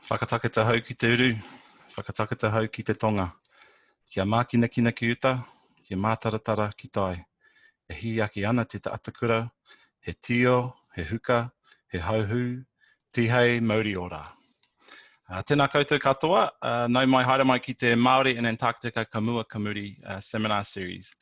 Whakataketa hau ki te uru, whakataketa hau ki te tonga. Kia mākina kina ki uta, kia mātaratara ki tai. E hi aki ana te atakura, he tio, he huka, he hauhu, tihei, Māori ora. Tēnā koutou katoa, nau mai haere mai ki te Māori and Antarctica Kamua Kamuri seminar series.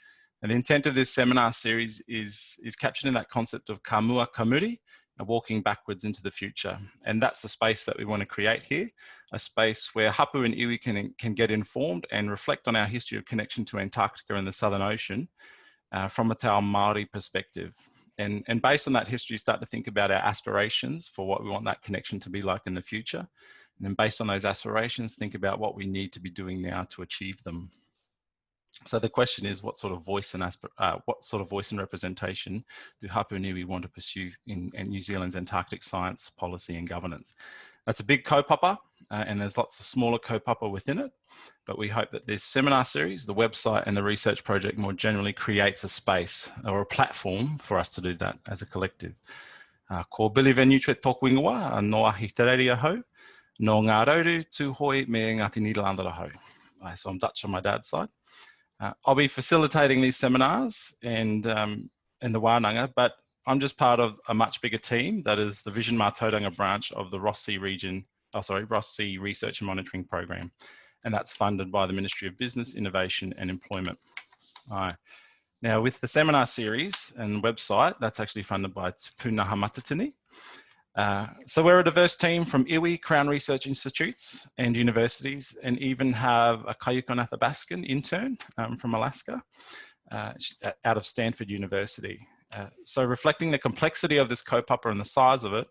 And the intent of this seminar series is captured in that concept of Kamua Kamuri, walking backwards into the future. And that's the space that we want to create here, a space where hapu and iwi can get informed and reflect on our history of connection to Antarctica and the Southern Ocean from a Te Ao Māori perspective. And based on that history, start to think about our aspirations for what we want that connection to be like in the future. And then based on those aspirations, think about what we need to be doing now to achieve them. So the question is, what sort of voice and representation do hapu and iwi want to pursue in New Zealand's Antarctic science, policy and governance? That's a big kaupapa, and there's lots of smaller kaupapa within it. But we hope that this seminar series, the website and the research project more generally creates a space or a platform for us to do that as a collective. Ko Billy Venutret tōku ingoa, no ahi te reira hau, no ngā rauru tū hoi me Ngāti Nīralanda hau. So I'm Dutch on my dad's side. I'll be facilitating these seminars and in the wānanga, but I'm just part of a much bigger team that is the Vision Mātauranga branch of the Ross Sea Research and Monitoring Program. And that's funded by the Ministry of Business, Innovation and Employment. Now with the seminar series and website, that's actually funded by Punaha Matatini. So we're a diverse team from iwi, Crown Research Institutes and universities, and even have a Kayuko Athabaskan intern from Alaska out of Stanford University. So reflecting the complexity of this kaupapa and the size of it,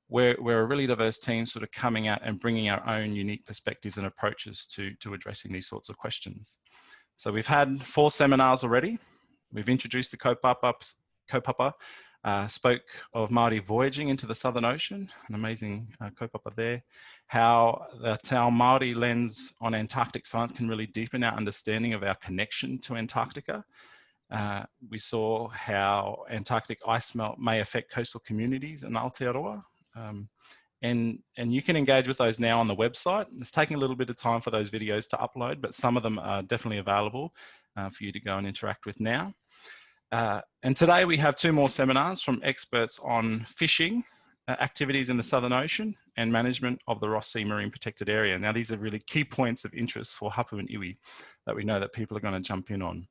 we're a really diverse team sort of coming out and bringing our own unique perspectives and approaches to addressing these sorts of questions. So we've had 4 seminars already. We've introduced the kaupapa, spoke of Māori voyaging into the Southern Ocean, an amazing kaupapa there. How the Te Ao Māori lens on Antarctic science can really deepen our understanding of our connection to Antarctica. We saw how Antarctic ice melt may affect coastal communities in Aotearoa. And you can engage with those now on the website. It's taking a little bit of time for those videos to upload, but some of them are definitely available for you to go and interact with now. And today we have 2 more seminars from experts on fishing activities in the Southern Ocean and management of the Ross Sea Marine Protected Area. Now these are really key points of interest for hapu and iwi that we know that people are going to jump in on.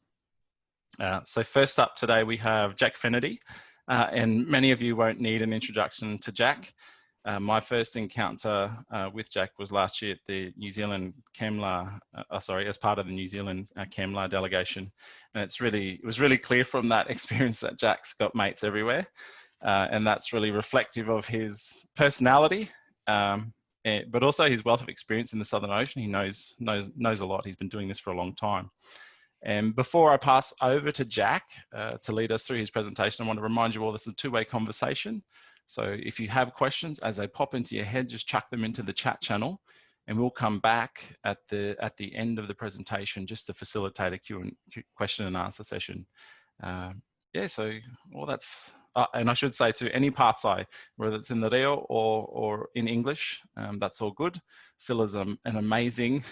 So first up today we have Jack Fenaughty, and many of you won't need an introduction to Jack. My first encounter with Jack was last year at the New Zealand CAMLA, as part of the New Zealand CAMLA delegation. And it was really clear from that experience that Jack's got mates everywhere. And that's really reflective of his personality, but also his wealth of experience in the Southern Ocean. He knows a lot. He's been doing this for a long time. And before I pass over to Jack to lead us through his presentation, I want to remind you all this is a 2-way conversation. So if you have questions as they pop into your head, just chuck them into the chat channel and we'll come back at the end of the presentation just to facilitate a question and answer session. So all that's, and I should say to any partai, whether it's in the reo or in English, that's all good. Scylla's an amazing,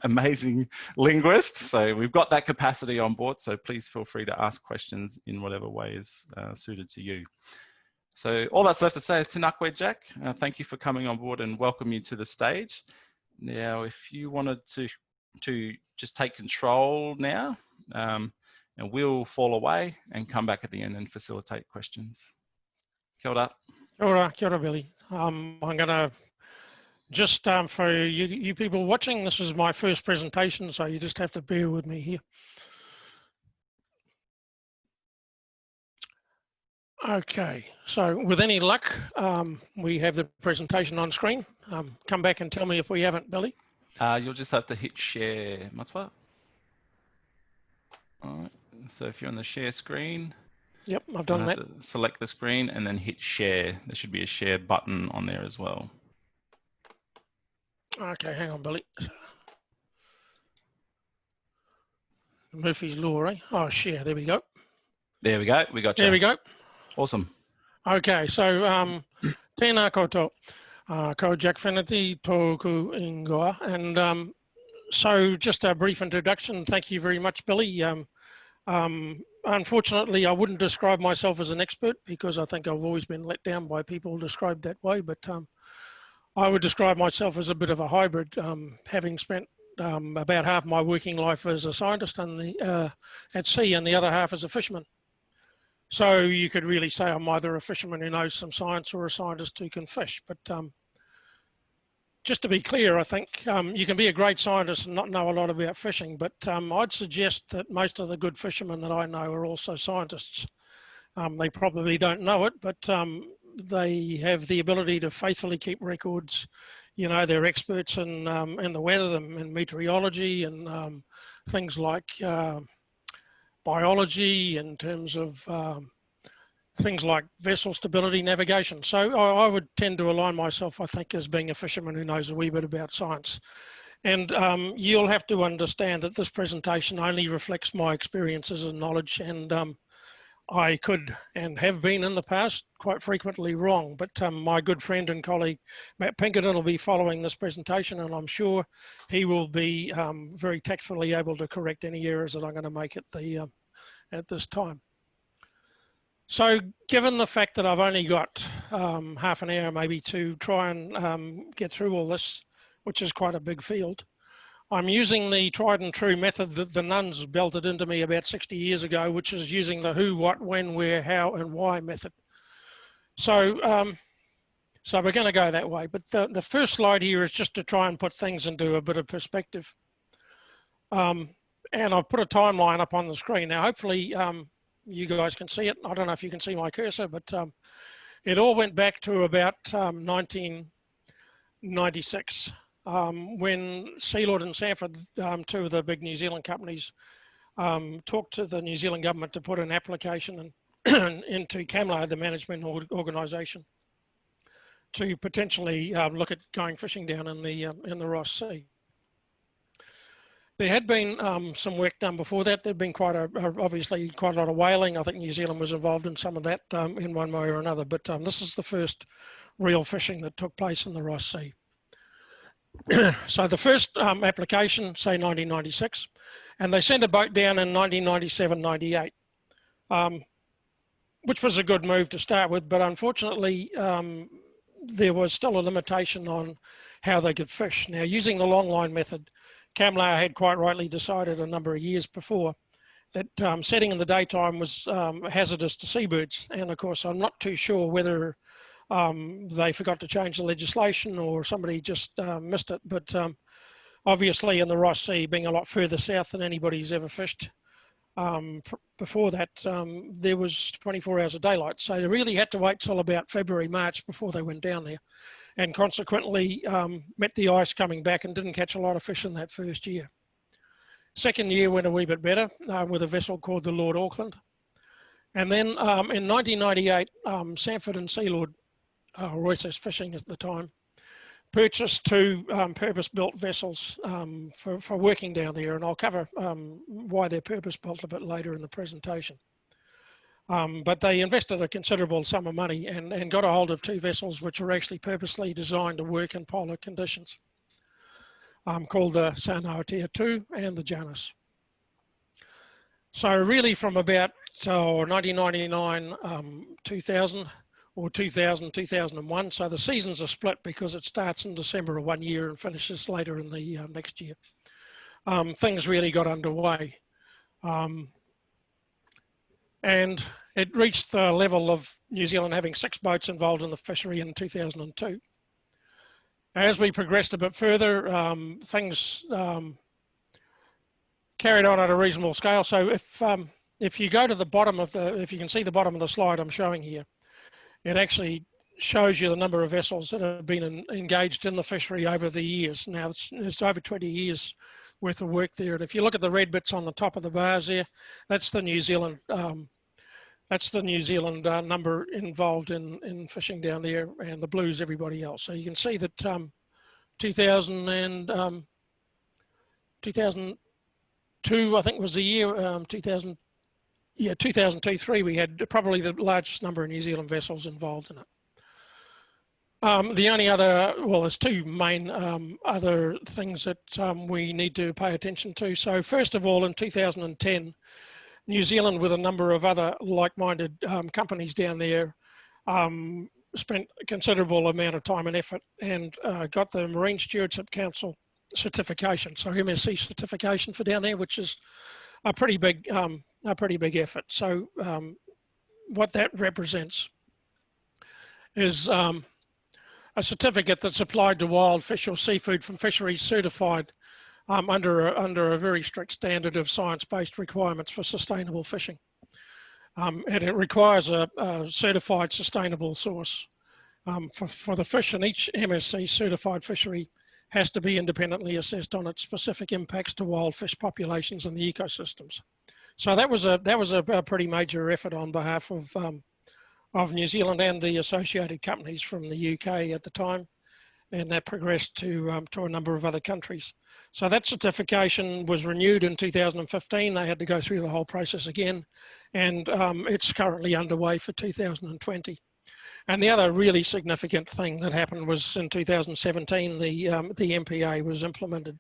amazing linguist. So we've got that capacity on board. So please feel free to ask questions in whatever way is suited to you. So all that's left to say is tēnā koe, Jack. Thank you for coming on board and welcome you to the stage. Now, if you wanted to just take control now, and we'll fall away and come back at the end and facilitate questions. Kia ora. Kia ora, Billy. I'm going to just, for you people watching, this is my first presentation, so you just have to bear with me here. Okay, so with any luck, we have the presentation on screen. Come back and tell me if we haven't, Billy. You'll just have to hit share, Matua. All right, so if you're on the share screen. Yep, I've done that. Select the screen and then hit share. There should be a share button on there as well. Okay, hang on, Billy. Murphy's Law, eh? Oh, share, there we go. There we go, we got you. There we go. Awesome. Okay, so tēnā koutou. Ko Jack Fenaughty, tōku ingoa. And so just a brief introduction. Thank you very much, Billy. Unfortunately, I wouldn't describe myself as an expert because I think I've always been let down by people described that way, but I would describe myself as a bit of a hybrid, having spent about half my working life as a scientist and at sea and the other half as a fisherman. So you could really say I'm either a fisherman who knows some science or a scientist who can fish. But just to be clear, I think you can be a great scientist and not know a lot about fishing, but I'd suggest that most of the good fishermen that I know are also scientists. They probably don't know it, but they have the ability to faithfully keep records. You know, they're experts in the weather and meteorology and things like biology in terms of things like vessel stability, navigation. So I would tend to align myself, I think, as being a fisherman who knows a wee bit about science. And you'll have to understand that this presentation only reflects my experiences and knowledge, and I could and have been in the past quite frequently wrong, but my good friend and colleague Matt Pinkerton will be following this presentation, and I'm sure he will be very tactfully able to correct any errors that I'm going to make at this time. So given the fact that I've only got half an hour maybe to try and get through all this, which is quite a big field, I'm using the tried and true method that the nuns belted into me about 60 years ago, which is using the who, what, when, where, how, and why method. So, so we're going to go that way. But the first slide here is just to try and put things into a bit of perspective. And I've put a timeline up on the screen. Now, hopefully you guys can see it. I don't know if you can see my cursor, but it all went back to about 1996. When Sealord and Sanford, two of the big New Zealand companies, talked to the New Zealand government to put an application into CAMLA, the management organisation, to potentially look at going fishing down in the Ross Sea. There had been some work done before that. There'd been obviously quite a lot of whaling. I think New Zealand was involved in some of that in one way or another. But this is the first real fishing that took place in the Ross Sea. So the first application, say 1996, and they sent a boat down in 1997-98, which was a good move to start with. But unfortunately, there was still a limitation on how they could fish. Now, using the long line method, CAMLA had quite rightly decided a number of years before that setting in the daytime was hazardous to seabirds. And of course, I'm not too sure whether they forgot to change the legislation or somebody just missed it. But obviously in the Ross Sea, being a lot further south than anybody's ever fished before that, there was 24 hours of daylight. So they really had to wait till about February, March before they went down there. And consequently met the ice coming back and didn't catch a lot of fish in that first year. Second year went a wee bit better with a vessel called the Lord Auckland. And then in 1998, Sanford and Sealord, Royce's Fishing at the time, purchased two purpose-built vessels for working down there. And I'll cover why they're purpose-built a bit later in the presentation. But they invested a considerable sum of money and got a hold of two vessels which were actually purposely designed to work in polar conditions, called the Fenaughty 2 and the Janus. So really from about 1999, 2000, or 2000, 2001, so the seasons are split because it starts in December of one year and finishes later in the next year. Things really got underway. And it reached the level of New Zealand having 6 boats involved in the fishery in 2002. As we progressed a bit further, things carried on at a reasonable scale. So if you go to the bottom of if you can see the bottom of the slide I'm showing here, it actually shows you the number of vessels that have been engaged in the fishery over the years. Now it's over 20 years worth of work there. And if you look at the red bits on the top of the bars there, that's the New Zealand number involved in fishing down there, and the blues everybody else. So you can see that 2002 I think was the year. 2002-3 we had probably the largest number of New Zealand vessels involved in it. The only other, well, there's two main other things that we need to pay attention to. So first of all, in 2010, New Zealand, with a number of other like-minded companies down there, spent a considerable amount of time and effort and got the Marine Stewardship Council certification, so MSC certification for down there, which is a pretty big effort. So what that represents is a certificate that's applied to wild fish or seafood from fisheries certified under a very strict standard of science-based requirements for sustainable fishing. And it requires a certified sustainable source. For the fish in each MSC certified fishery has to be independently assessed on its specific impacts to wild fish populations and the ecosystems. So that was a pretty major effort on behalf of New Zealand and the associated companies from the UK at the time, and that progressed to a number of other countries. So that certification was renewed in 2015. They had to go through the whole process again, and it's currently underway for 2020. And the other really significant thing that happened was in 2017, the MPA was implemented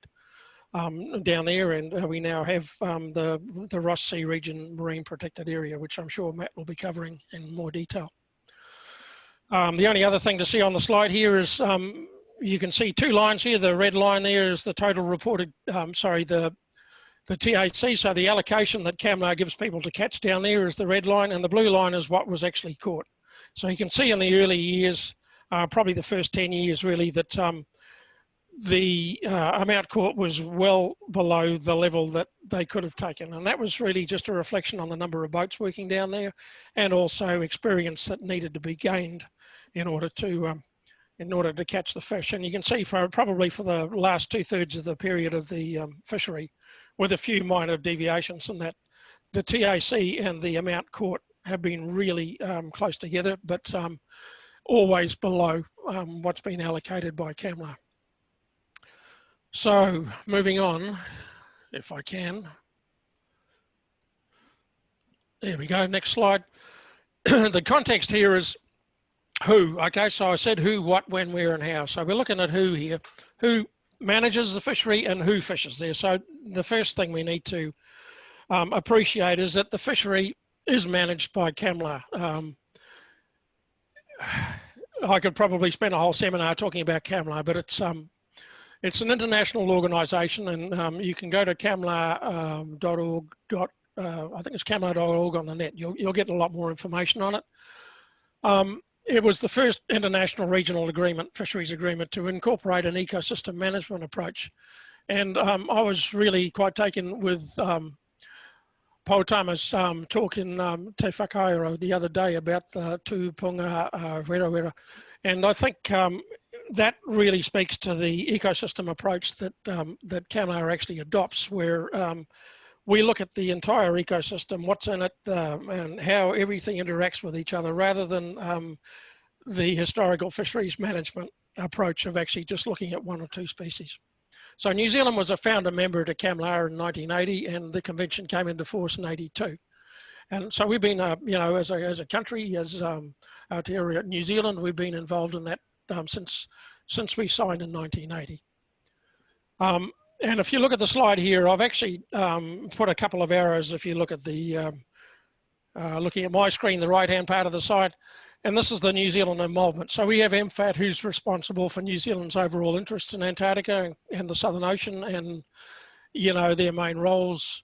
down there, and we now have the Ross Sea Region Marine Protected Area, which I'm sure Matt will be covering in more detail. The only other thing to see on the slide here is you can see two lines here. The red line there is the total reported, the TAC, so the allocation that CAMLAR gives people to catch down there is the red line, and the blue line is what was actually caught. So you can see in the early years, probably the first 10 years really, that the amount caught was well below the level that they could have taken. And that was really just a reflection on the number of boats working down there, and also experience that needed to be gained in order to catch the fish. And you can see probably for the last 2/3 of the period of the fishery, with a few minor deviations in that, the TAC and the amount caught have been really close together, but always below what's been allocated by CAMLAR. So moving on, if I can. There we go, next slide. The context here is who. Okay, so I said who, what, when, where, and how. So we're looking at who here. Who manages the fishery and who fishes there. So the first thing we need to appreciate is that the fishery is managed by CAMLAR. I could probably spend a whole seminar talking about CAMLAR, but it's an international organisation, and you can go to camlar.org. I think it's camlar.org on the net. You'll get a lot more information on it. It was the first international regional agreement, fisheries agreement, to incorporate an ecosystem management approach. And I was really quite taken with Pautama's talk in Te Whakairo the other day about the tūpunga wera. And I think that really speaks to the ecosystem approach that CAMLAR actually adopts, where we look at the entire ecosystem, what's in it, and how everything interacts with each other, rather than the historical fisheries management approach of actually just looking at one or two species. So New Zealand was a founder member to CAMLAR in 1980, and the convention came into force in 82. And so we've been, as a country, as Aotearoa New Zealand, we've been involved in that since we signed in 1980. And if you look at the slide here, I've actually put a couple of arrows. If you look at the, looking at my screen, the right-hand part of the side, and this is the New Zealand involvement. So we have MFAT, who's responsible for New Zealand's overall interest in Antarctica and the Southern Ocean, and their main roles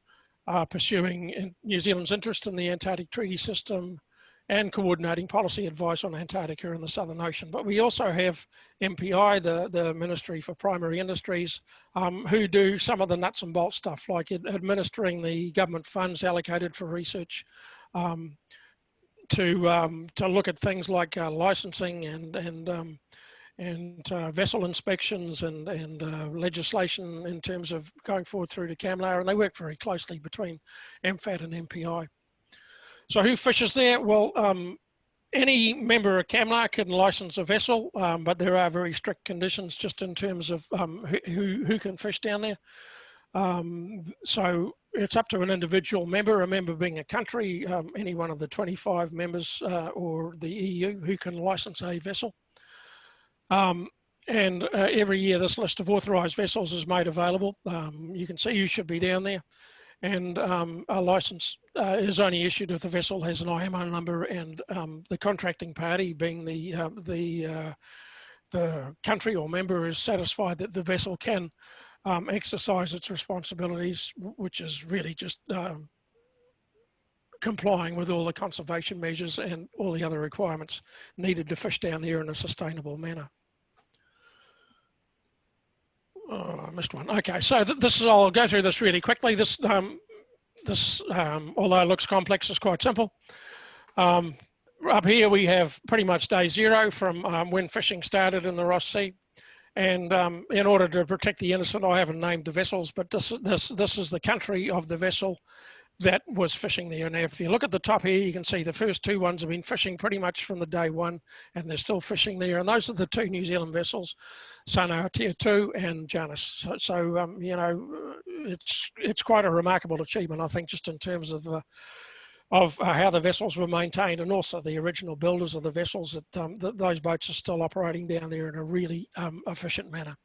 are pursuing New Zealand's interest in the Antarctic Treaty System and coordinating policy advice on Antarctica and the Southern Ocean. But we also have MPI, the Ministry for Primary Industries, who do some of the nuts and bolts stuff, like administering the government funds allocated for research, to look at things like licensing and vessel inspections and legislation in terms of going forward through to CAMLAR, and they work very closely between MFAT and MPI. So who fishes there? Well, any member of CAMLAR can license a vessel, but there are very strict conditions just in terms of who can fish down there. So it's up to an individual member, a member being a country, any one of the 25 members or the EU who can license a vessel. And every year this list of authorised vessels is made available. You can see you should be down there. And a licence is only issued if the vessel has an IMO number, and the contracting party, being the country or member, is satisfied that the vessel can exercise its responsibilities, which is really just complying with all the conservation measures and all the other requirements needed to fish down there in a sustainable manner. Oh, I missed one. Okay, so this is, I'll go through this really quickly. This, although it looks complex, is quite simple. Up here we have pretty much day zero from when fishing started in the Ross Sea. And in order to protect the innocent, I haven't named the vessels, but this is the country of the vessel that was fishing there. Now, if you look at the top here, you can see the first two ones have been fishing pretty much from the day one, and they're still fishing there. And those are the two New Zealand vessels, Fenaughty 2 and Janus. So you know, it's quite a remarkable achievement, I think, just in terms of how the vessels were maintained, and also the original builders of the vessels, that those boats are still operating down there in a really efficient manner.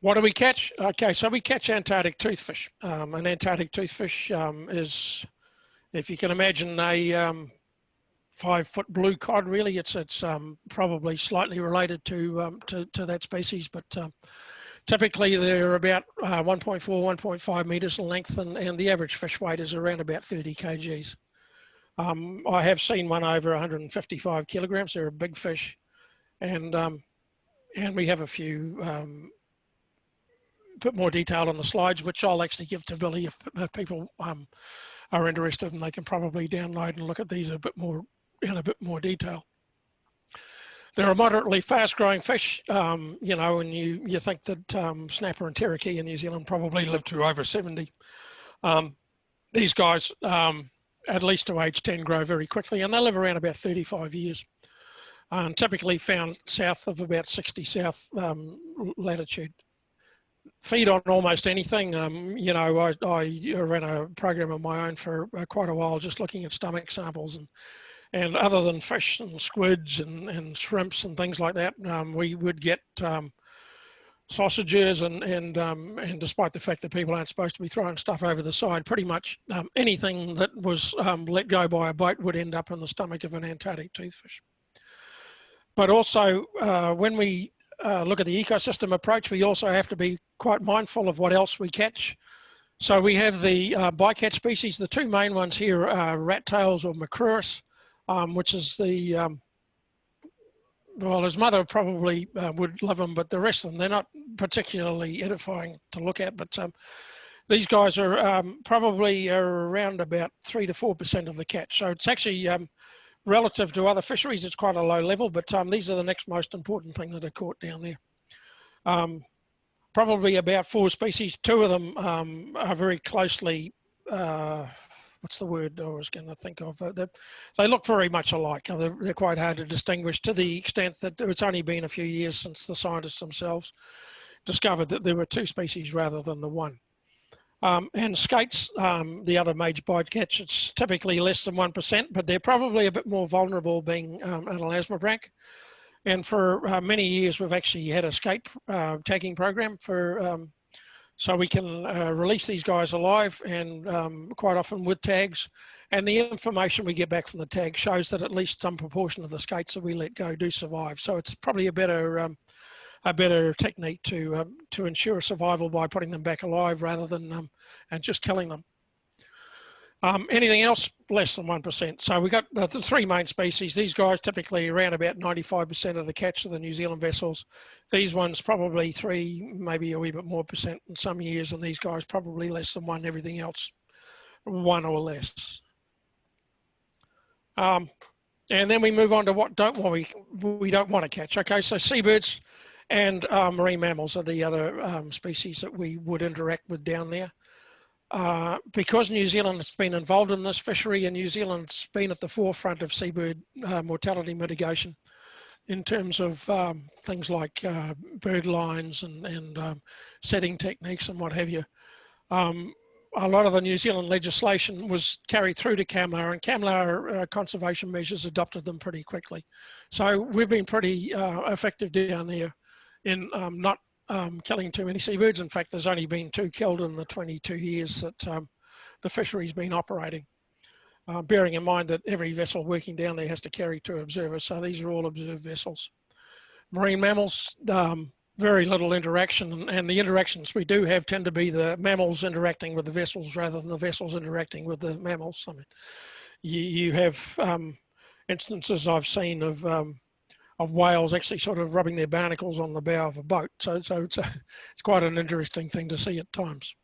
What do we catch? Okay, so we catch Antarctic toothfish. An Antarctic toothfish is, if you can imagine, a 5-foot blue cod. Really, it's probably slightly related to that species, but typically they're about 1.4, 1.5 meters in length, and the average fish weight is around about 30 kgs. I have seen one over 155 kilograms. They're a big fish, and we have a few bit more detail on the slides, which I'll actually give to Billy if people are interested, and they can probably download and look at these in a bit more detail. They're a moderately fast-growing fish, you know, and you think that snapper and terraki in New Zealand probably live to over 70. These guys, at least to age 10, grow very quickly, and they live around about 35 years. Typically found south of about 60 south latitude. Feed on almost anything. You know, I ran a program of my own for quite a while, just looking at stomach samples, and other than fish and squids and shrimps and things like that, we would get sausages and despite the fact that people aren't supposed to be throwing stuff over the side, pretty much anything that was let go by a boat would end up in the stomach of an Antarctic toothfish. But also, when we look at the ecosystem approach, we also have to be quite mindful of what else we catch. So we have the bycatch species. The two main ones here are rat tails or macruris, which is the, well, his mother probably would love them, but the rest of them, they're not particularly edifying to look at. But these guys are probably around about 3 to 4% of the catch. So it's actually, relative to other fisheries, it's quite a low level, but these are the next most important thing that are caught down there. Probably about 4 species. 2 of them are very closely, what's the word I was going to think of? They look very much alike. They're quite hard to distinguish, to the extent that it's only been a few years since the scientists themselves discovered that there were 2 species rather than the 1. And skates, the other major bycatch, it's typically less than 1%, but they're probably a bit more vulnerable, being an elasmobranch. And for many years, we've actually had a skate tagging program for, so we can release these guys alive, and quite often with tags. And the information we get back from the tag shows that at least some proportion of the skates that we let go do survive. So it's probably a better technique to ensure survival by putting them back alive rather than and just killing them. Anything else, less than 1%. So we got the 3 main species. These guys typically around about 95% of the catch of the New Zealand vessels. These ones probably 3, maybe a wee bit more percent in some years, and these guys probably less than 1. Everything else 1 or less. And then we move on to what we don't want to catch. Okay, so seabirds and marine mammals are the other species that we would interact with down there. Because New Zealand has been involved in this fishery, and New Zealand's been at the forefront of seabird mortality mitigation in terms of things like bird lines and setting techniques and what have you. a lot of the New Zealand legislation was carried through to CAMLA, and CAMLA conservation measures adopted them pretty quickly. So we've been pretty effective down there in not killing too many seabirds. In fact, there's only been 2 killed in the 22 years that the fishery's been operating. Bearing in mind that every vessel working down there has to carry 2 observers, so these are all observed vessels. Marine mammals, very little interaction, and the interactions we do have tend to be the mammals interacting with the vessels rather than the vessels interacting with the mammals. I mean, you have instances I've seen of whales actually sort of rubbing their barnacles on the bow of a boat. So it's quite an interesting thing to see at times.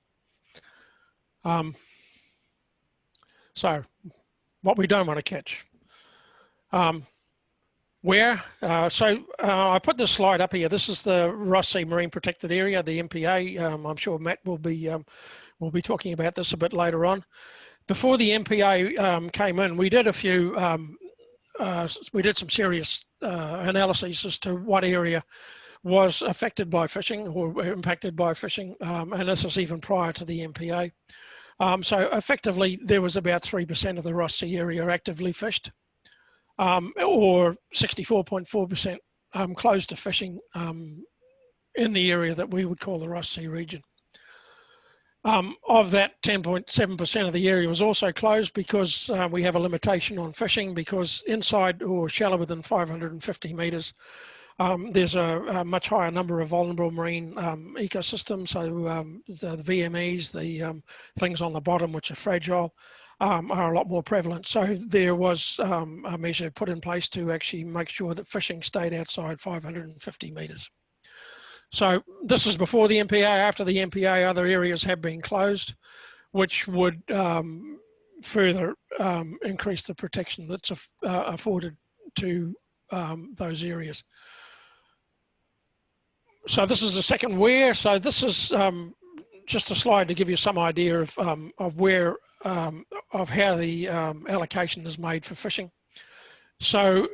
So what we don't want to catch. I put this slide up here. This is the Ross Sea Marine Protected Area, the MPA. I'm sure Matt will be talking about this a bit later on. Before the MPA came in, we did some serious analyses as to what area was affected by fishing or impacted by fishing, and this was even prior to the MPA. So effectively, there was about 3% of the Ross Sea area actively fished, or 64.4% closed to fishing in the area that we would call the Ross Sea region. Of that, 10.7% of the area was also closed because we have a limitation on fishing, because inside or shallower than 550 metres, there's a much higher number of vulnerable marine ecosystems. So the VMEs, the things on the bottom which are fragile, are a lot more prevalent. So there was a measure put in place to actually make sure that fishing stayed outside 550 metres. So this is before the MPA. After the MPA, other areas have been closed, which would further increase the protection that's afforded to those areas. So this is the second where. So this is just a slide to give you some idea of where, of how the allocation is made for fishing. So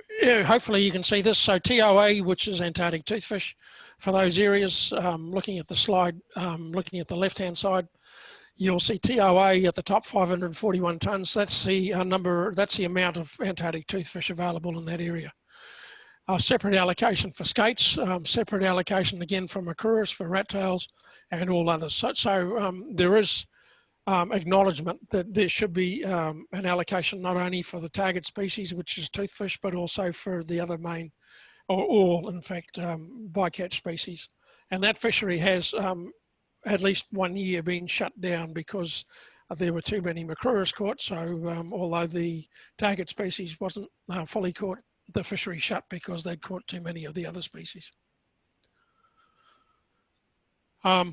hopefully you can see this. So TOA, which is Antarctic toothfish, for those areas, looking at the slide, looking at the left-hand side, you'll see TOA at the top, 541 tonnes. That's the number, that's the amount of Antarctic toothfish available in that area. Separate allocation for skates, separate allocation again for makuras, for rat tails, and all others. So there is acknowledgement that there should be an allocation not only for the target species, which is toothfish, but also for the other main, or all, in fact, bycatch species. And that fishery has at least 1 year been shut down because there were too many makuras caught. So although the target species wasn't fully caught, the fishery shut because they'd caught too many of the other species. How?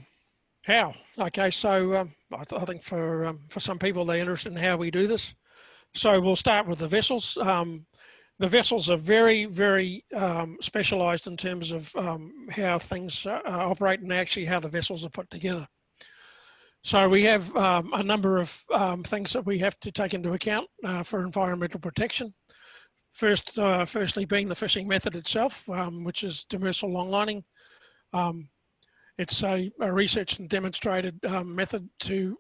Okay, so I think for some people, they're interested in how we do this. So we'll start with the vessels. The vessels are very, very specialised in terms of how things operate and actually how the vessels are put together. So we have a number of things that we have to take into account for environmental protection. Firstly being the fishing method itself, which is demersal longlining. It's a researched and demonstrated method to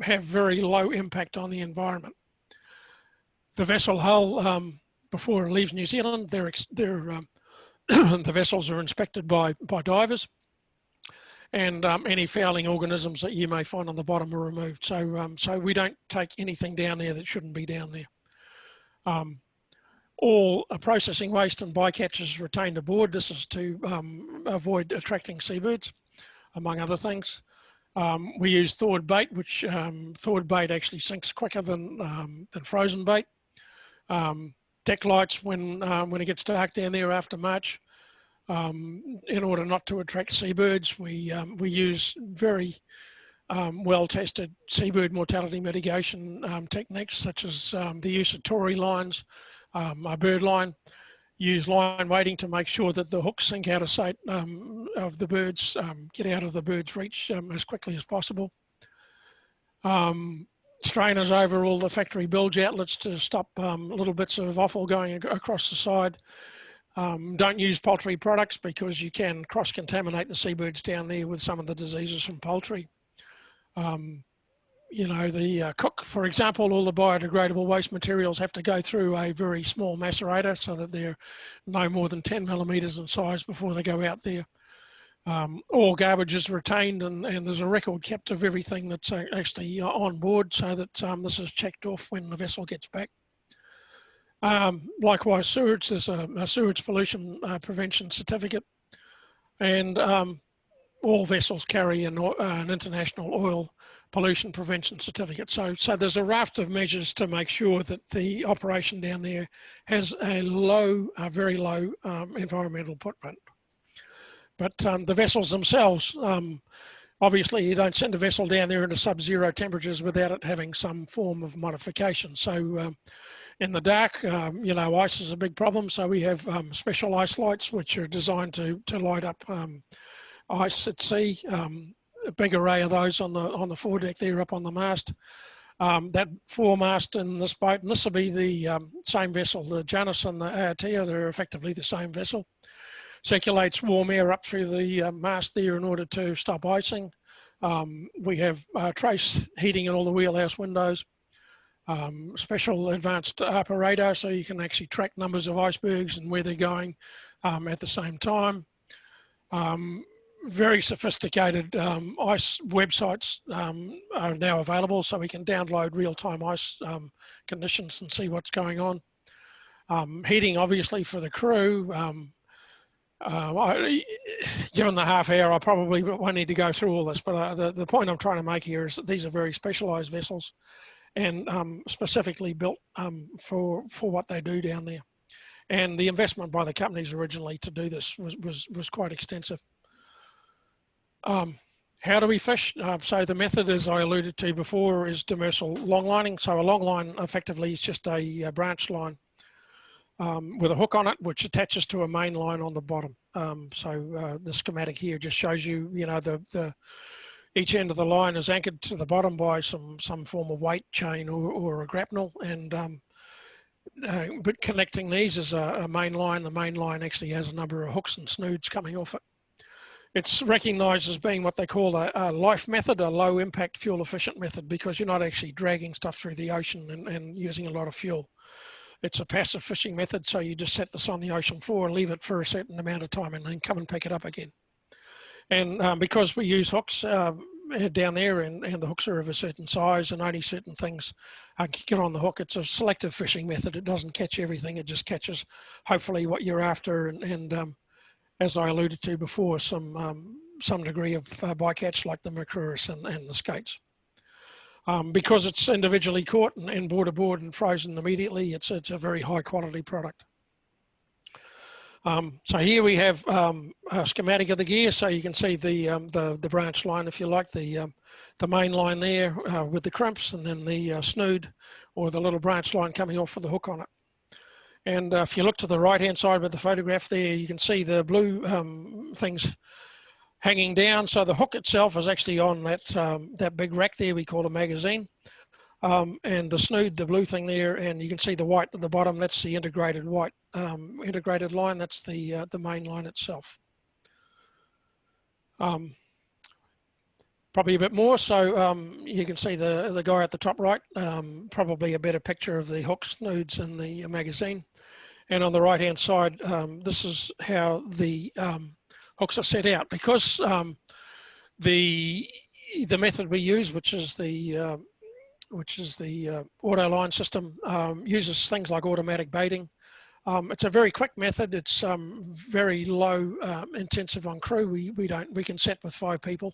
have very low impact on the environment. The vessel hull, before it leaves New Zealand, the vessels are inspected by divers, and any fouling organisms that you may find on the bottom are removed. So we don't take anything down there that shouldn't be down there. All processing waste and bycatches retained aboard. This is to avoid attracting seabirds, among other things. We use thawed bait, which thawed bait actually sinks quicker than frozen bait. Deck lights when it gets dark down there after March. In order not to attract seabirds, we use very well-tested seabird mortality mitigation techniques, such as the use of Tory lines, a bird line, use line weighting to make sure that the hooks sink out of sight of the birds, get out of the bird's reach as quickly as possible. Strainers over all the factory bilge outlets to stop little bits of offal going across the side. Don't use poultry products because you can cross-contaminate the seabirds down there with some of the diseases from poultry. you know, the cook, for example, all the biodegradable waste materials have to go through a very small macerator so that they're no more than 10 millimeters in size before they go out there. All garbage is retained, and there's a record kept of everything that's actually on board, so that this is checked off when the vessel gets back. Likewise, sewage, there's a sewage pollution prevention certificate, and all vessels carry an international oil pollution prevention certificate. So there's a raft of measures to make sure that the operation down there has a very low environmental footprint. But the vessels themselves, obviously you don't send a vessel down there into sub-zero temperatures without it having some form of modification. So in the dark, you know, ice is a big problem. So we have special ice lights, which are designed to light up ice at sea. A big array of those on the foredeck there up on the mast. That foremast in this boat, and this will be the same vessel, the Janus and the Aotea, they're effectively the same vessel. Circulates warm air up through the mast there in order to stop icing. We have trace heating in all the wheelhouse windows. Special advanced upper radar, so you can actually track numbers of icebergs and where they're going at the same time. Very sophisticated ice websites are now available, so we can download real-time ice conditions and see what's going on. Heating, obviously, for the crew. Given the half hour, I probably won't need to go through all this, but the point I'm trying to make here is that these are very specialized vessels and specifically built for what they do down there. And the investment by the companies originally to do this was quite extensive. How do we fish? So the method, as I alluded to before, is demersal longlining. So a long line effectively is just a branch line with a hook on it, which attaches to a main line on the bottom. The schematic here just shows you, you know, each end of the line is anchored to the bottom by some form of weight chain or a grapnel, and but connecting these is a main line. The main line actually has a number of hooks and snoods coming off it. It's recognised as being what they call a life method, a low impact fuel efficient method, because you're not actually dragging stuff through the ocean and using a lot of fuel. It's a passive fishing method, so you just set this on the ocean floor, leave it for a certain amount of time, and then come and pick it up again. And because we use hooks down there, and the hooks are of a certain size, and only certain things can get on the hook, it's a selective fishing method. It doesn't catch everything, it just catches hopefully what you're after, and as I alluded to before, some degree of bycatch like the macruris and the skates. Because it's individually caught and board to board and frozen immediately, it's a very high quality product. So here we have a schematic of the gear, so you can see the branch line, if you like, the main line there with the crimps, and then the snood or the little branch line coming off with the hook on it. And if you look to the right-hand side with the photograph there, you can see the blue things hanging down. So the hook itself is actually on that big rack there we call a magazine. And the snood, the blue thing there, and you can see the white at the bottom, that's the integrated white integrated line, that's the main line itself. Probably a bit more, so you can see the guy at the top right, probably a better picture of the hook, snoods and the magazine. And on the right hand side, this is how the hooks are set out, because the method we use, which is the auto line system, uses things like automatic baiting. It's a very quick method. It's very low intensive on crew. We can set with 5 people,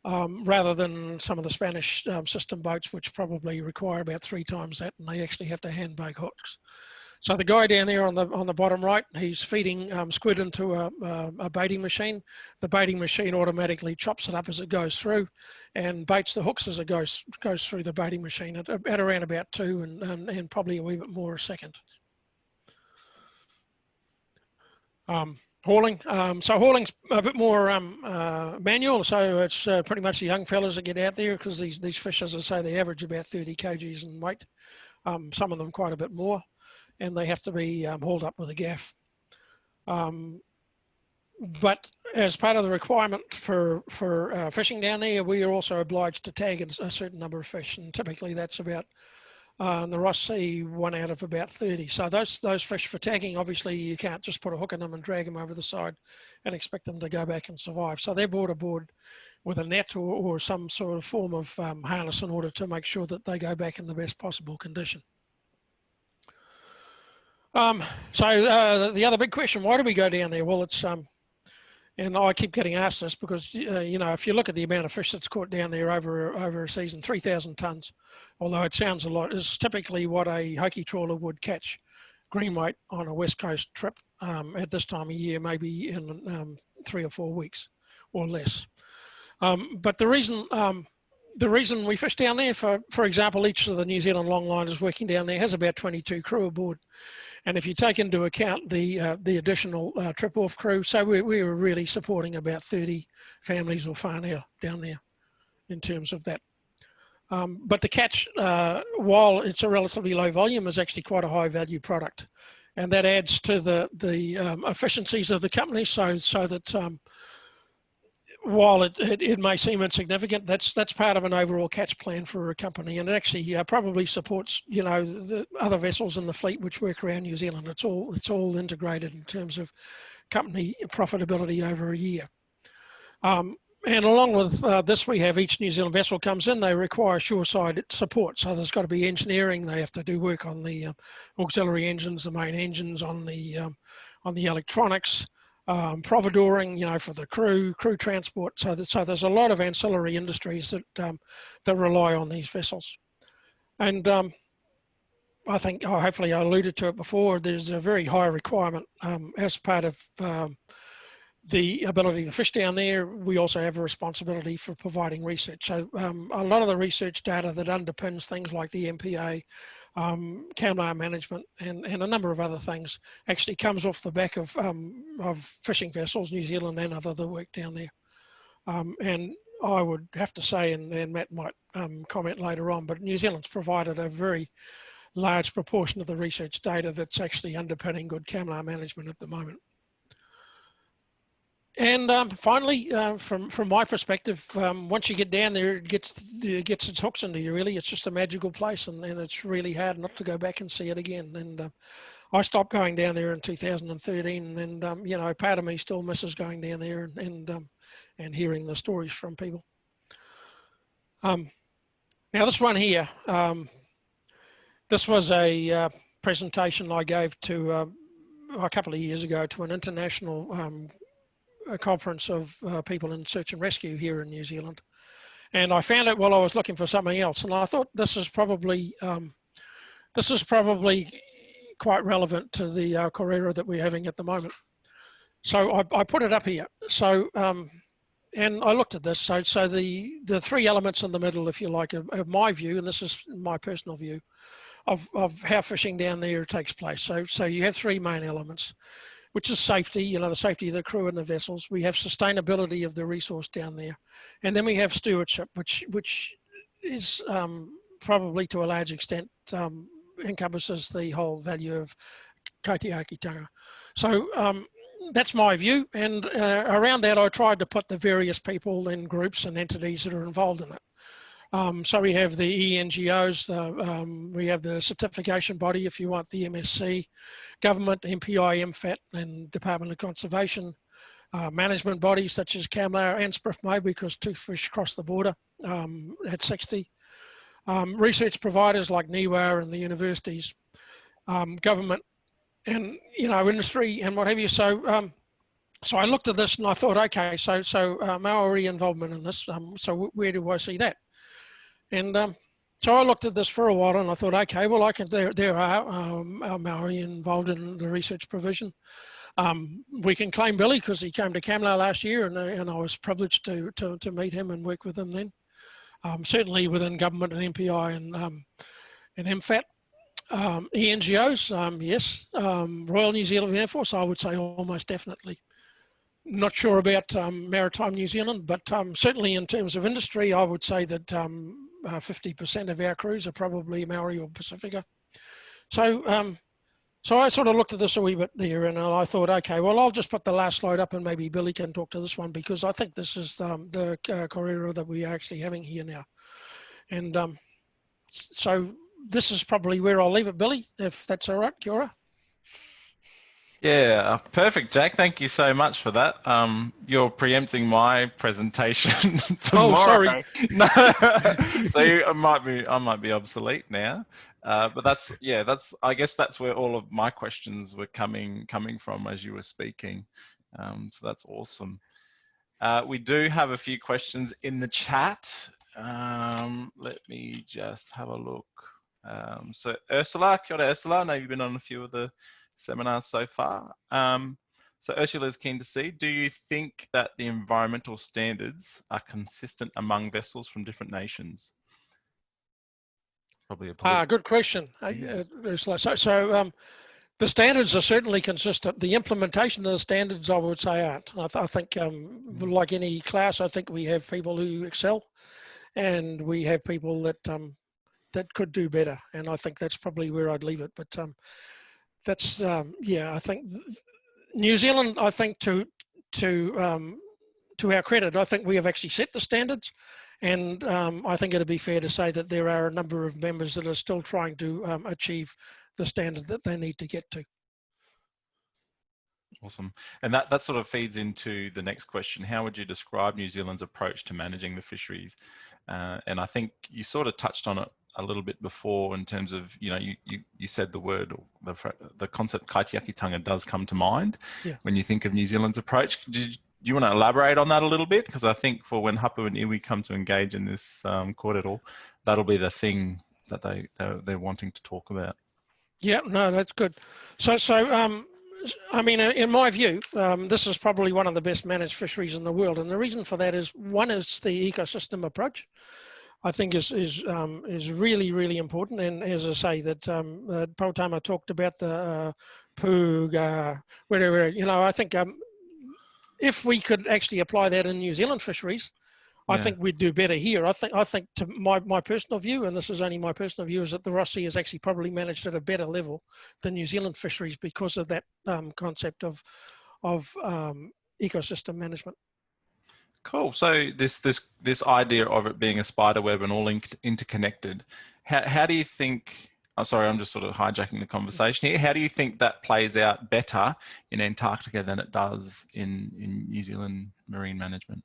rather than some of the Spanish system boats, which probably require about 3 times that, and they actually have to hand bake hooks. So the guy down there on the bottom right, he's feeding squid into a baiting machine. The baiting machine automatically chops it up as it goes through, and baits the hooks as it goes through the baiting machine at around about 2 and probably a wee bit more a second. Hauling. So hauling's a bit more manual. So it's pretty much the young fellas that get out there, because these fish, as I say, they average about 30 kgs in weight. Some of them quite a bit more, and they have to be hauled up with a gaff. But as part of the requirement for fishing down there, we are also obliged to tag a certain number of fish, and typically that's about in the Ross Sea, 1 out of about 30. So those fish for tagging, obviously you can't just put a hook in them and drag them over the side and expect them to go back and survive. So they're brought aboard with a net or some sort of form of harness in order to make sure that they go back in the best possible condition. The other big question, why do we go down there? Well, it's and I keep getting asked this because, you know, if you look at the amount of fish that's caught down there over a season, 3,000 tonnes, although it sounds a lot, is typically what a hoki trawler would catch green weight on a West Coast trip at this time of year, maybe in 3 or 4 weeks or less. But the reason we fish down there, for example, each of the New Zealand longliners working down there has about 22 crew aboard. And if you take into account the additional trip-off crew, so we were really supporting about 30 families or whānau down there in terms of that. But the catch, while it's a relatively low volume, is actually quite a high value product. And that adds to the efficiencies of the company so that while it may seem insignificant, that's part of an overall catch plan for a company, and it actually probably supports, you know, the other vessels in the fleet which work around New Zealand. It's all integrated in terms of company profitability over a year. And along with this, we have each New Zealand vessel comes in, they require shoreside support. So there's got to be engineering. They have to do work on the auxiliary engines, the main engines, on the electronics. Providoring, you know, for the crew transport. So there's a lot of ancillary industries that rely on these vessels. And I think, hopefully I alluded to it before, there's a very high requirement as part of the ability to fish down there. We also have a responsibility for providing research. So a lot of the research data that underpins things like the MPA, camera management, and a number of other things actually comes off the back of fishing vessels, New Zealand and other that work down there. And I would have to say, and Matt might comment later on, but New Zealand's provided a very large proportion of the research data that's actually underpinning good camera management at the moment. And finally, from my perspective, once you get down there, it gets its hooks into you, really. It's just a magical place, and it's really hard not to go back and see it again. And I stopped going down there in 2013, and you know, part of me still misses going down there and hearing the stories from people. Now this one here, this was a presentation I gave to a couple of years ago to an international a conference of people in search and rescue here in New Zealand, and I found it while I was looking for something else, and I thought this is probably quite relevant to the korera that we're having at the moment. So I put it up here. So and I looked at this. So the three elements in the middle, if you like, of my view, and this is my personal view of how fishing down there takes place. So you have three main elements, which is safety, you know, the safety of the crew and the vessels. We have sustainability of the resource down there. And then we have stewardship, which is probably to a large extent encompasses the whole value of kaitiakitanga. So that's my view. And around that, I tried to put the various people and groups and entities that are involved in it. So we have the ENGOs, we have the certification body, if you want, the MSC, government, MPI, MFAT, and Department of Conservation, management bodies such as CAMLAR and SPRIFMO, because toothfish cross the border at 60, research providers like NIWA and the universities, government, and, you know, industry and what have you. So so I looked at this and I thought, okay, so Maori involvement in this, so where do I see that? And so I looked at this for a while and I thought, okay, well, there are Maori involved in the research provision. We can claim Billy because he came to CAMLAR last year, and I was privileged to meet him and work with him then. Certainly within government and MPI and MFAT. ENGOs, yes. Royal New Zealand Air Force, I would say almost definitely. Not sure about Maritime New Zealand, but certainly in terms of industry, I would say that 50% of our crews are probably Maori or Pacifica. So So I sort of looked at this a wee bit there, and I thought, okay, well, I'll just put the last slide up, and maybe Billy can talk to this one, because I think this is the kōrero that we are actually having here now. And so this is probably where I'll leave it, Billy, if that's all right. Kia ora. Yeah, perfect, Jack. Thank you so much for that. You're preempting my presentation tomorrow. Oh, sorry. No, so I might be obsolete now. But I guess that's where all of my questions were coming from as you were speaking. So that's awesome. We do have a few questions in the chat. Let me just have a look. So Ursula, kia ora Ursula. I know you've been on a few of the seminars so far. So Ursula is keen to see, do you think that the environmental standards are consistent among vessels from different nations? Probably a good question, Ursula. So the standards are certainly consistent. The implementation of the standards, I would say, aren't. I think, like any class, I think we have people who excel, and we have people that that could do better. And I think that's probably where I'd leave it. But that's I think New Zealand, I think to our credit, I think we have actually set the standards, and I think it'd be fair to say that there are a number of members that are still trying to achieve the standard that they need to get to. Awesome. And that sort of feeds into the next question. How would you describe New Zealand's approach to managing the fisheries? And I think you sort of touched on it a little bit before in terms of, you said the word, or the concept kaitiakitanga does come to mind when you think of New Zealand's approach. Do you want to elaborate on that a little bit? Because I think for when Hapu and Iwi come to engage in this kōrero, that'll be the thing that they're wanting to talk about. Yeah, no, that's good. So I mean, in my view, this is probably one of the best managed fisheries in the world, and the reason for that is, one is the ecosystem approach. I think is really, really important. And as I say, that Pautama talked about the pūga, whatever, I think if we could actually apply that in New Zealand fisheries, I think we'd do better here. I think to my personal view, and this is only my personal view, is that the Ross Sea is actually probably managed at a better level than New Zealand fisheries because of that concept of ecosystem management. Cool. So this idea of it being a spider web and all interconnected, how do you think? Oh, sorry, I'm just sort of hijacking the conversation here. How do you think that plays out better in Antarctica than it does in New Zealand marine management?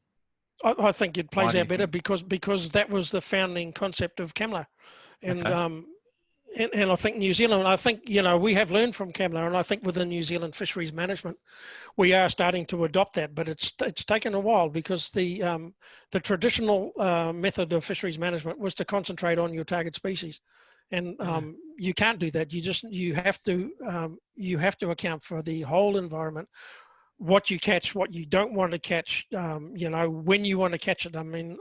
I think it plays out better because that was the founding concept of CAMLA, and and I think New Zealand, I think, we have learned from CAMLA, and I think within New Zealand fisheries management, we are starting to adopt that, but it's taken a while because the traditional method of fisheries management was to concentrate on your target species. And you can't do that. You have to account for the whole environment, what you catch, what you don't want to catch, when you want to catch it. I mean,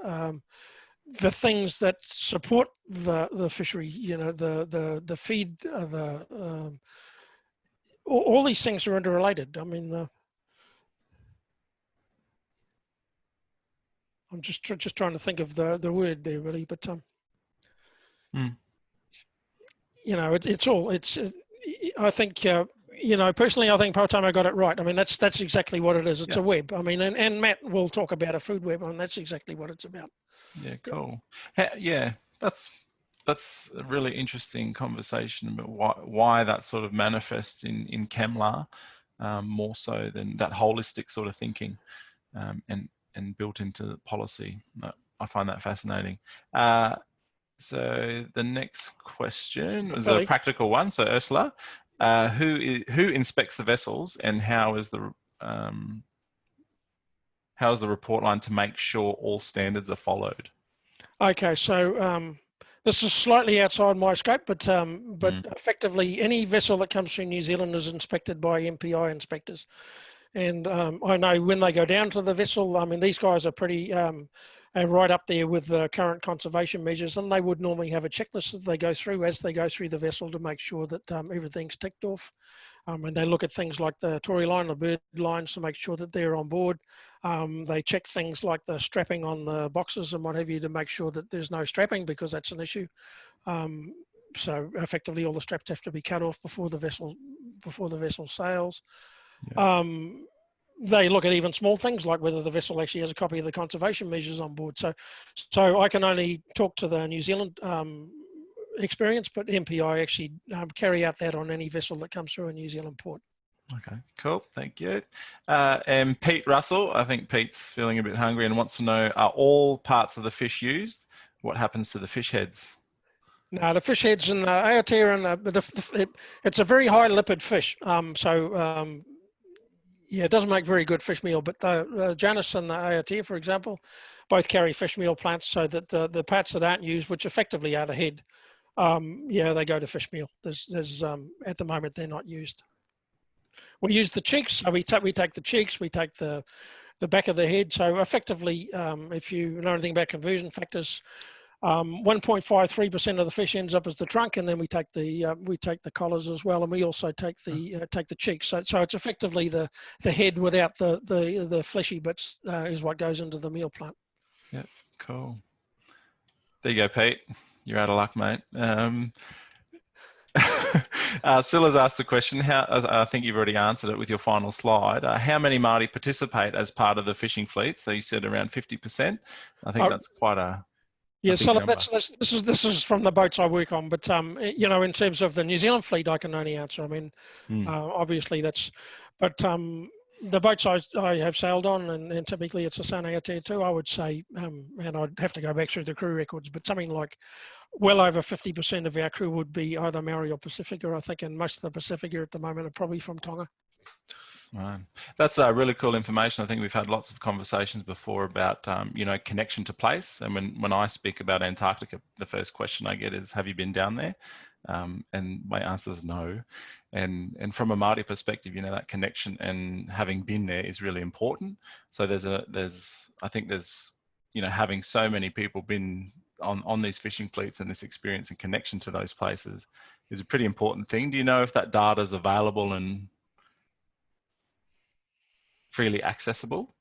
the things that support the fishery, the feed, all these things are interrelated. I mean, I'm just trying to think of the word there, really, but I think personally, I think Pautama got it right. I mean, that's exactly what it is. It's a web. I mean, and Matt will talk about a food web, and that's exactly what it's about. Yeah, cool. Yeah, that's a really interesting conversation about why that sort of manifests in CAMLA more so than that holistic sort of thinking and built into policy. I find that fascinating. So the next question was a practical one. So Ursula, who inspects the vessels, and how is the report line to make sure all standards are followed? Okay, so this is slightly outside my scope, but effectively any vessel that comes through New Zealand is inspected by MPI inspectors. And I know when they go down to the vessel, I mean, these guys are pretty right up there with the current conservation measures, and they would normally have a checklist that they go through as they go through the vessel to make sure that everything's ticked off. And they look at things like the Tory line, the bird lines, to make sure that they're on board. They check things like the strapping on the boxes and what have you to make sure that there's no strapping, because that's an issue. So effectively, all the straps have to be cut off before the vessel sails. Yeah. They look at even small things like whether the vessel actually has a copy of the conservation measures on board. So I can only talk to the New Zealand experience, but MPI actually carry out that on any vessel that comes through a New Zealand port. Okay, cool. Thank you. And Pete Russell, I think Pete's feeling a bit hungry and wants to know, are all parts of the fish used? What happens to the fish heads? No, the fish heads and Aotea, and it's a very high lipid fish. Yeah, it doesn't make very good fish meal, but the Janus and the Aotea, for example, both carry fish meal plants, so that the parts that aren't used, which effectively are the head, yeah, they go to fish meal. There's at the moment, they're not used. We use the cheeks, so we take the cheeks, we take the back of the head. So effectively, if you know anything about conversion factors, 1.53% of the fish ends up as the trunk, and then we take the collars as well, and we also take the cheeks. So it's effectively the head without the fleshy bits is what goes into the meal plant. Yeah, cool. There you go, Pete. You're out of luck, mate. Silla's asked the question, I think you've already answered it with your final slide. How many Māori participate as part of the fishing fleet? So you said around 50%. I think that's quite a so this is from the boats I work on, but you know, in terms of the New Zealand fleet, I can only answer. I mean, obviously but the boats I have sailed on, and typically it's the Sun Aotea too, I would say, and I'd have to go back through the crew records, but something like well over 50% of our crew would be either Maori or Pacifica, I think, and most of the Pacifica at the moment are probably from Tonga. Right. That's really cool information. I think we've had lots of conversations before about, you know, connection to place. And when I speak about Antarctica, the first question I get is, have you been down there? And my answer is no. And from a Māori perspective, you know, that connection and having been there is really important. So I think there's, you know, having so many people been on these fishing fleets and this experience and connection to those places is a pretty important thing. Do you know if that data is available and freely accessible?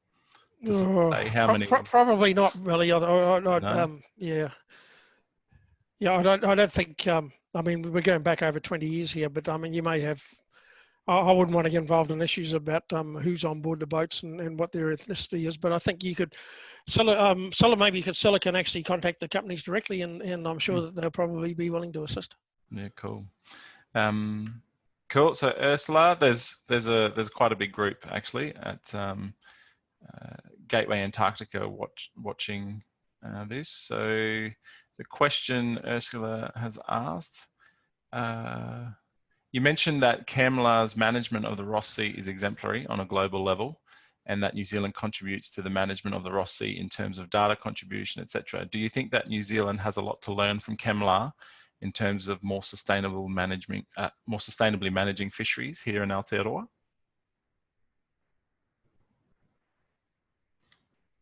To sort of say how many? Probably not really. No? Yeah, I don't think. I mean, we're going back over 20 years here, but I mean, you may have. I wouldn't want to get involved in issues about who's on board the boats and what their ethnicity is. But I think you could, Silla can actually contact the companies directly, and I'm sure that they'll probably be willing to assist. Yeah, cool. Cool. So Ursula, there's quite a big group actually at Gateway Antarctica watching this. So the question Ursula has asked. You mentioned that CAMLA's management of the Ross Sea is exemplary on a global level, and that New Zealand contributes to the management of the Ross Sea in terms of data contribution, etc. Do you think that New Zealand has a lot to learn from CAMLA in terms of more sustainably managing fisheries here in Aotearoa?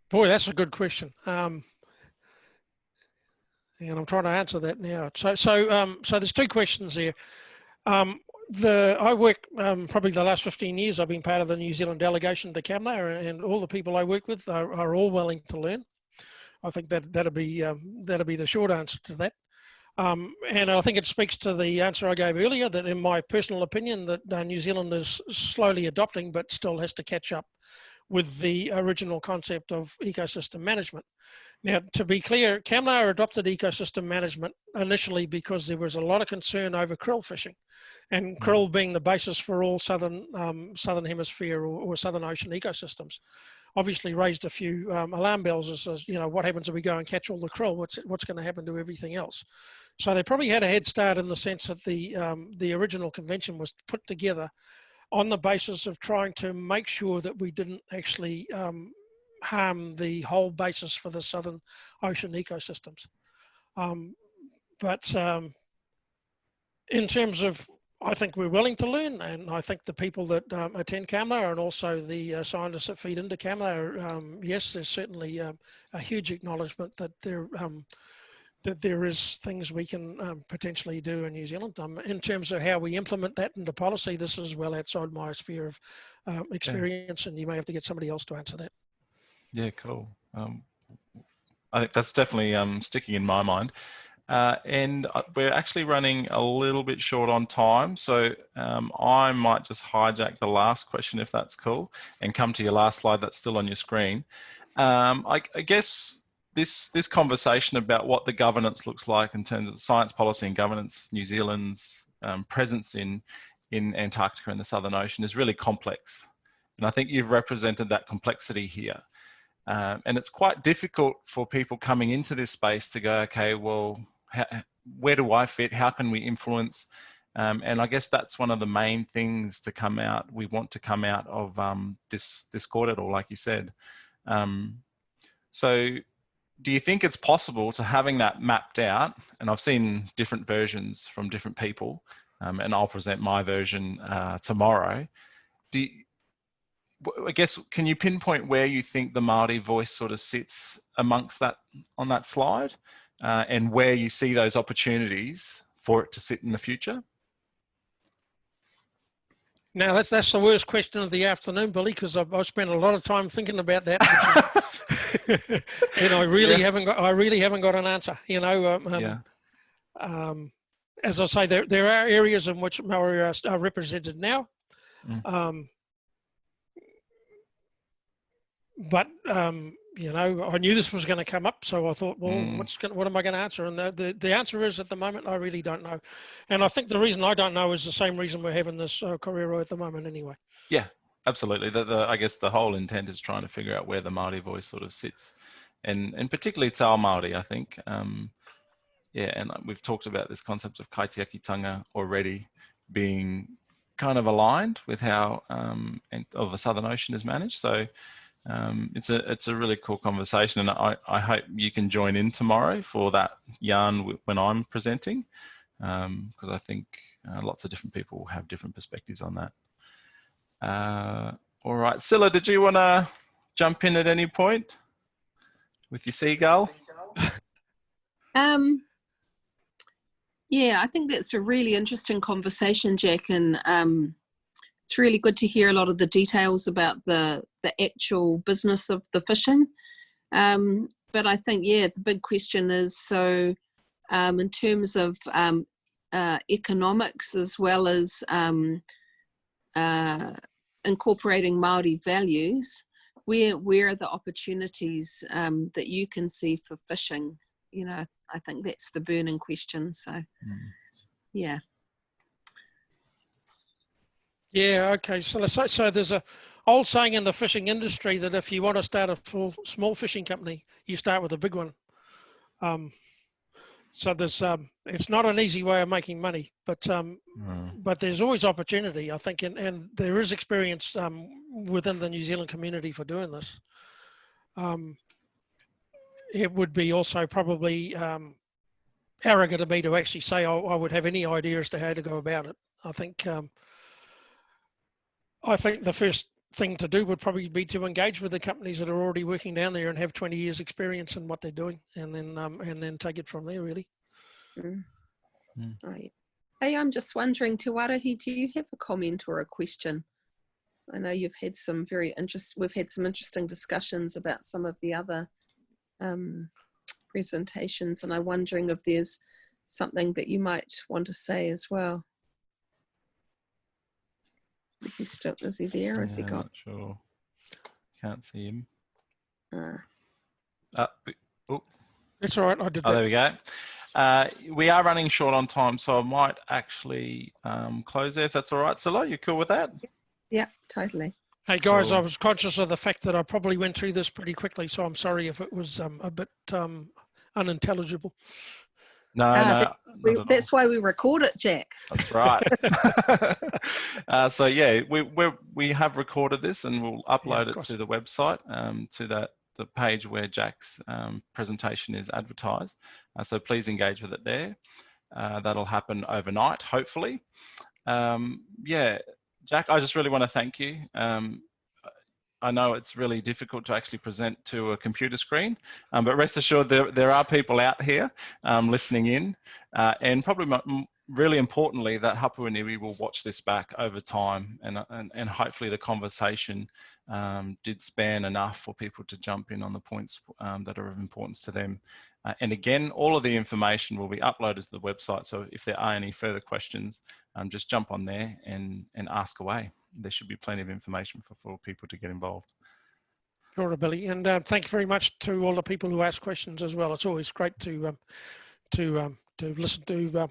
Boy, that's a good question. And I'm trying to answer that now. So there's two questions there. I work probably the last 15 years. I've been part of the New Zealand delegation to CAMLA, and all the people I work with are all willing to learn. I think that'll be the short answer to that. And I think it speaks to the answer I gave earlier, that in my personal opinion, that New Zealand is slowly adopting, but still has to catch up with the original concept of ecosystem management. Now, to be clear, CAMLA adopted ecosystem management initially because there was a lot of concern over krill fishing, and krill being the basis for all southern hemisphere or southern ocean ecosystems. Obviously raised a few alarm bells as you know, what happens if we go and catch all the krill? What's going to happen to everything else? So they probably had a head start in the sense that the original convention was put together on the basis of trying to make sure that we didn't actually harm the whole basis for the southern ocean ecosystems. But in terms of, I think we're willing to learn, and I think the people that attend CAMLA and also the scientists that feed into CAMLA, yes, there's certainly a huge acknowledgement that there is things we can potentially do in New Zealand. In terms of how we implement that into policy, this is well outside my sphere of experience, and you may have to get somebody else to answer that. Yeah, cool. I think that's definitely sticking in my mind. And we're actually running a little bit short on time, so I might just hijack the last question if that's cool, and come to your last slide that's still on your screen. I guess this conversation about what the governance looks like in terms of science policy and governance, New Zealand's presence in Antarctica and the Southern Ocean is really complex. And I think you've represented that complexity here. And it's quite difficult for people coming into this space to go, okay, well, where do I fit? How can we influence? And I guess that's one of the main things to come out. We want to come out of this corridor, like you said. So do you think it's possible to having that mapped out? And I've seen different versions from different people, and I'll present my version tomorrow. I guess, can you pinpoint where you think the Māori voice sort of sits amongst that on that slide, and where you see those opportunities for it to sit in the future? Now that's the worst question of the afternoon, Billy, because I've spent a lot of time thinking about that, and I really haven't got an answer. You know, as I say, there are areas in which Māori are represented now. But you know, I knew this was going to come up, so I thought, well, what am I going to answer? And the answer is, at the moment, I really don't know. And I think the reason I don't know is the same reason we're having this korero at the moment, anyway. Yeah, absolutely. I guess the whole intent is trying to figure out where the Māori voice sort of sits, and particularly Te Ao Māori, I think. Yeah, and we've talked about this concept of kaitiakitanga already being kind of aligned with how of the Southern Ocean is managed. So. It's a really cool conversation, and I hope you can join in tomorrow for that yarn when I'm presenting, because I think lots of different people will have different perspectives on that. All right, Scylla, did you want to jump in at any point with your seagull? Yeah, I think that's a really interesting conversation, Jack, and it's really good to hear a lot of the details about the actual business of the fishing. But I think, yeah, the big question is, so in terms of economics, as well as incorporating Māori values, where are the opportunities that you can see for fishing? You know, I think that's the burning question. So, yeah. Yeah, okay. So there's a old saying in the fishing industry that if you want to start a small fishing company, you start with a big one. So there's it's not an easy way of making money, but there's always opportunity, I think, and there is experience within the New Zealand community for doing this. It would be also probably arrogant of me to actually say I would have any idea as to how to go about it. I think the first thing to do would probably be to engage with the companies that are already working down there and have 20 years experience in what they're doing, and then take it from there, really. Right. Hey, I'm just wondering, Te Warahi, do you have a comment or a question? I know you've had some we've had some interesting discussions about some of the other presentations, and I'm wondering if there's something that you might want to say as well. Is he there, or is he gone? Not sure. Can't see him. It's all right, I did that. Oh, there we go. We are running short on time, so I might actually close there if that's all right, Scylla. You cool with that? Yeah, totally. Hey guys, cool. I was conscious of the fact that I probably went through this pretty quickly, so I'm sorry if it was a bit unintelligible. No, that's why we record it, Jack. That's right. So yeah, we have recorded this, and we'll upload it to the website, to the page where Jack's presentation is advertised. So please engage with it there. That'll happen overnight, hopefully. Yeah, Jack, I just really want to thank you. I know it's really difficult to actually present to a computer screen, but rest assured there are people out here listening in, and probably really importantly, that Hapua Niwi will watch this back over time, and hopefully the conversation did span enough for people to jump in on the points that are of importance to them. And again, all of the information will be uploaded to the website. So if there are any further questions, just jump on there and ask away. There should be plenty of information for people to get involved. Sure, Billy, and thank you very much to all the people who ask questions as well. It's always great to listen to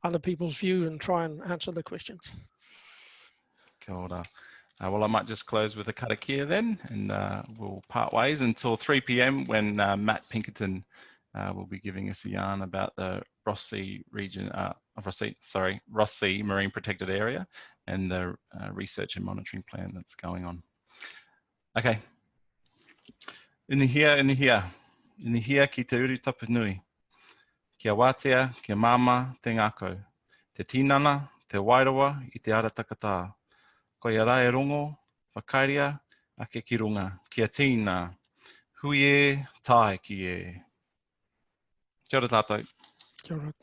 other people's view and try and answer the questions. Kia ora. Well, I might just close with a karakia then, and we'll part ways until 3 p.m. when Matt Pinkerton will be giving us a yarn about the Ross Sea region, Ross Sea Marine Protected Area and the research and monitoring plan that's going on. Okay. Inihia ki te uru tapanui. Kia wātea, kia māma, te ngākau. Te tinana, te wairawa i te ara takatā. Ko ia rai rongo, whakairia, ake ki runga. Kia tīna, hui e, tae ki e. Kia ora tātou. Kia ora.